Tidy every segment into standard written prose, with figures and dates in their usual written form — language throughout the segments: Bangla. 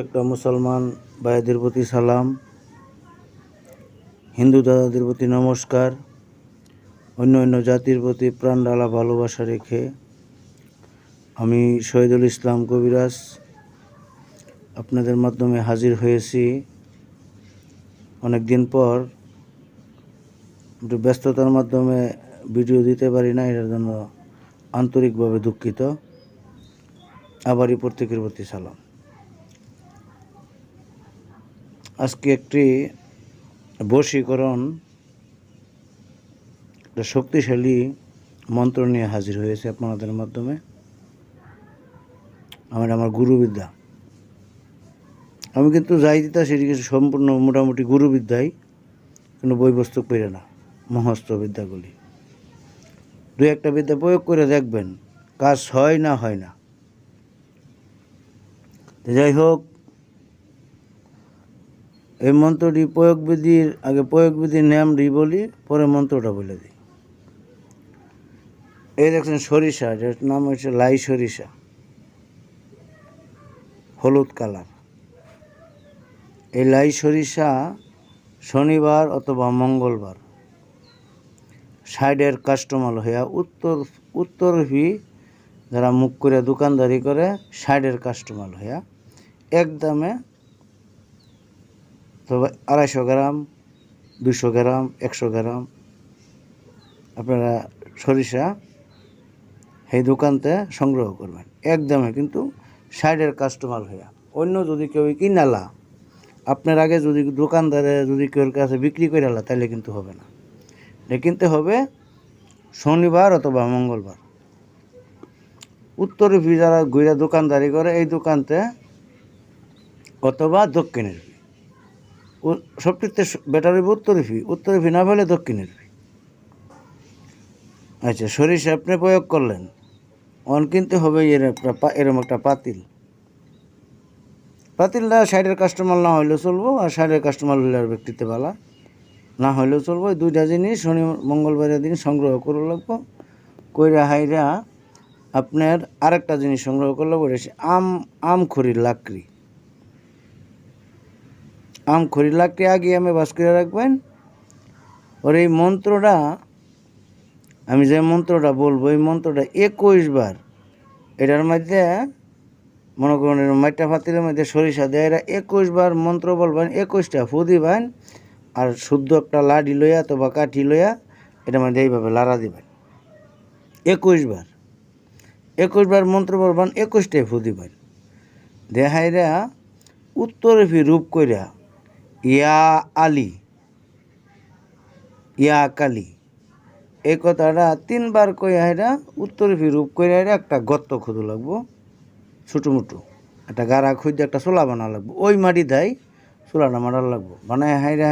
একটা মুসলমান ভাইদের প্রতি সালাম, হিন্দু দাদাদের প্রতি নমস্কার। অন্য অন্য জাতির প্রতি প্রাণ ঢালা ভালোবাসা রেখে আমি শহীদুল ইসলাম কবিরাজ আপনাদের মাধ্যমে হাজির হয়েছি। অনেক দিন পর একটু ব্যস্ততার মাধ্যমে ভিডিও দিতে পারি না, এটার জন্য আন্তরিকভাবে দুঃখিত। আবারই প্রত্যেকের প্রতি সালাম। আজকে একটি বশীকরণ, একটা শক্তিশালী মন্ত্র নিয়ে হাজির হয়েছে আপনাদের মাধ্যমে। আমার গুরুবিদ্যা, আমি কিন্তু যাই দিতা সেটি কিছু সম্পূর্ণ মোটামুটি গুরুবিদ্যাই, কোনো বই পুস্তক পেরে না, মহস্ত বিদ্যাগুলি। দু একটা বিদ্যা প্রয়োগ করে দেখবেন কাজ হয় না হয় না। যাই হোক, এই মন্ত্রটি প্রয়োগবিধির নামটি বলি, পরে মন্ত্রটা বলে দিই। এই দেখছেন সরিষা, যার নাম হচ্ছে লাই সরিষা, হলুদ কালার। এই লাই সরিষা শনিবার অথবা মঙ্গলবার সাইডের কাস্টমার হইয়া উত্তরভি যারা মুখ করে দোকানদারি করে, সাইডের কাস্টমার হইয়া একদমে, তবে 250 গ্রাম, 200 গ্রাম, 100 গ্রাম আপনারা সরিষা এই দোকানতে সংগ্রহ করবেন একদমে, কিন্তু সাইডের কাস্টমার হইয়া। অন্য যদি কেউ কিনালা, আপনার আগে যদি দোকানদারে যদি কেউর কাছে বিক্রি করে আলা, তাহলে কিন্তু হবে না। এটা কিনতে হবে শনিবার অথবা মঙ্গলবার। উত্তরের ফি যারা ঘুরে দোকানদারি করে এই দোকানতে, অথবা দক্ষিণের ফি, সবটিতে বেটার হইব উত্তরের ফি না পেলে দক্ষিণের ফি। আচ্ছা, সরিষা আপনি প্রয়োগ করলেন, কিনতে হবে এরম একটা পাতিলটা সাইডের কাস্টমার না হইলেও চলবো, আর সাইডের কাস্টমার হইলে আর ব্যক্তিতে বালা না হইলেও চলবো। এই দুইটা জিনিস শনি মঙ্গলবারের দিন সংগ্রহ করে লাগবো। কইরা হাইরা আপনার আরেকটা জিনিস সংগ্রহ করলে পরে আমখড়ির লাকড়ি আগে আমি বাস করে রাখবেন। ওর এই মন্ত্রটা, আমি যে মন্ত্রটা বলবো, এই মন্ত্রটা 21 বার, এটার মধ্যে মনে করুন মাইটা পাতিলের মধ্যে সরিষা দেয়, এরা 21 বার মন্ত্র বলবেন, 21টা ফু দিবেন, আর শুদ্ধ একটা লাডি লইয়া অথবা কাঠি লইয়া এটার মধ্যে এইভাবে লাড়া দিবেন 21 বার মন্ত্র বলবেন, 21টাই ফু দিবেন। দেহাইরা উত্তরে ফি রূপ কইরা ইয়া আলী, ইয়া কালী, এই কথাটা 3 বার কইয়া হেরা উত্তরে ফি রূপ কইরা হেরা একটা গর্ত খুঁজো লাগবো, ছোটো মুটো একটা গাড়া খুঁজে একটা চোলা বানা লাগবো। ওই মাটি দেয় চোলাটা মারার লাগবো, বানায় হাইরা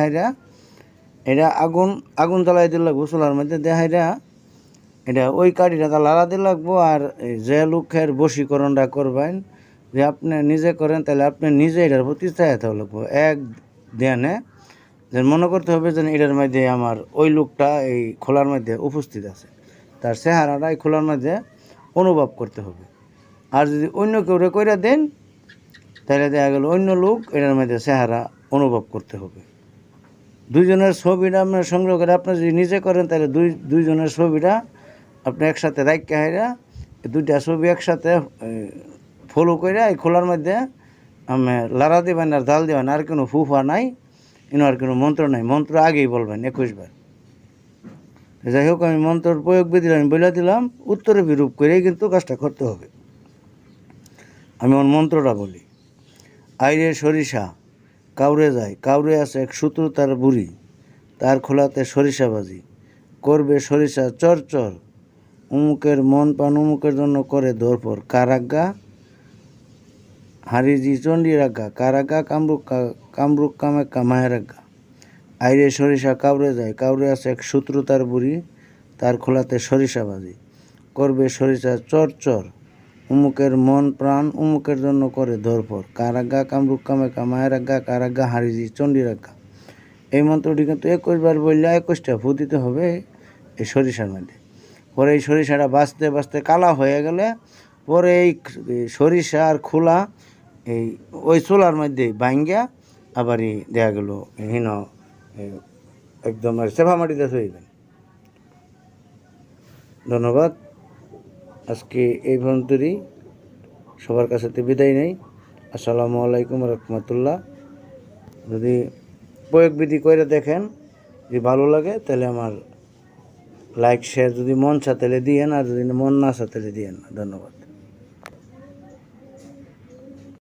এটা আগুন জ্বালাই দিতে লাগবো চোলার মধ্যে। দেহাইরা এটা ওই কাঠিটা তা লাড়া দিতে লাগবো। আর যে লোকের বশীকরণটা করবেন, যে আপনি নিজে করেন, তাহলে আপনি নিজে এটার প্রতি চাইতে লাগবো এক ধ্যানে। যে মনে করতে হবে যে এটার মধ্যে আমার ওই লোকটা এই খোলার মধ্যে উপস্থিত আছে, তার চেহারাটা এই খোলার মধ্যে অনুভব করতে হবে। আর যদি অন্য কেউ কইরা দেন, তাহলে দেখা গেল অন্য লোক এটার মধ্যে চেহারা অনুভব করতে হবে। দুইজনের ছবিটা আপনার সংগ্রহ করে আপনি যদি নিজে করেন, তাহলে দুইজনের ছবিটা আপনি একসাথে রাখা হাইরা দুইটা ছবি একসাথে ফলো করে এই খোলার মধ্যে আমি লাড়া দেবেন আর জাল দেবেন। আর কোনো ফুফা নাই, আর কোনো মন্ত্র নাই, মন্ত্র আগেই বলবেন 21 বার। যাই হোক, আমি মন্ত্রের প্রয়োগ বিধি আমি বলে দিলাম, উত্তরে বিরূপ করেই কিন্তু কাজটা করতে হবে। আমি আমার মন্ত্রটা বলি। আইরে সরিষা কাউরে যায়, কাউরে আছে এক সূত্র তার বুড়ি, তার খোলাতে সরিষা বাজি, করবে সরিষা চর, উমুকের মন পান উমুকের জন্য করে ধরপর, কারাজ্ঞা হারিজি চণ্ডীর আজ্ঞা, কারাজ্ঞা কামরুক কামাখ্যা মায়ের আজ্ঞা। আইরে সরিষা কাউরে যায়, কাউরে আছে এক সূত্র তার বুড়ি, তার খোলাতে সরিষা বাজি, করবে সরিষা চর, উমুকের মন প্রাণ উমুকের জন্য করে ধরপর, কারাজ্ঞা কামরুক কামাখ্যা মায়ের আজ্ঞা, কারাজ্ঞা হারিজি চণ্ডীর আজ্ঞা। এই মন্ত্রটি কিন্তু 21 বার বললে 21টা ফু দিতে হবে এই সরিষার মধ্যে। পরে এই সরিষাটা বাঁচতে কালা হয়ে গেলে পরে এই সরিষা আর খোলা এই ওই চোলার মধ্যে ভাঙ্গা আবারই দেখা গেল হিন একদম সেফা মাটিতে থইবেন। ধন্যবাদ। আজকে এই পর্যন্তই, সবার কাছে বিদায় নেই। আসসালামু আলাইকুম রহমতুল্লাহ। যদি প্রয়োগবিধি করে দেখেন, যদি ভালো লাগে তাহলে আমার লাইক শেয়ার যদি মন চা তাহলে দিয়েন, আর যদি মন না চা তাহলে দিয়েন না। ধন্যবাদ।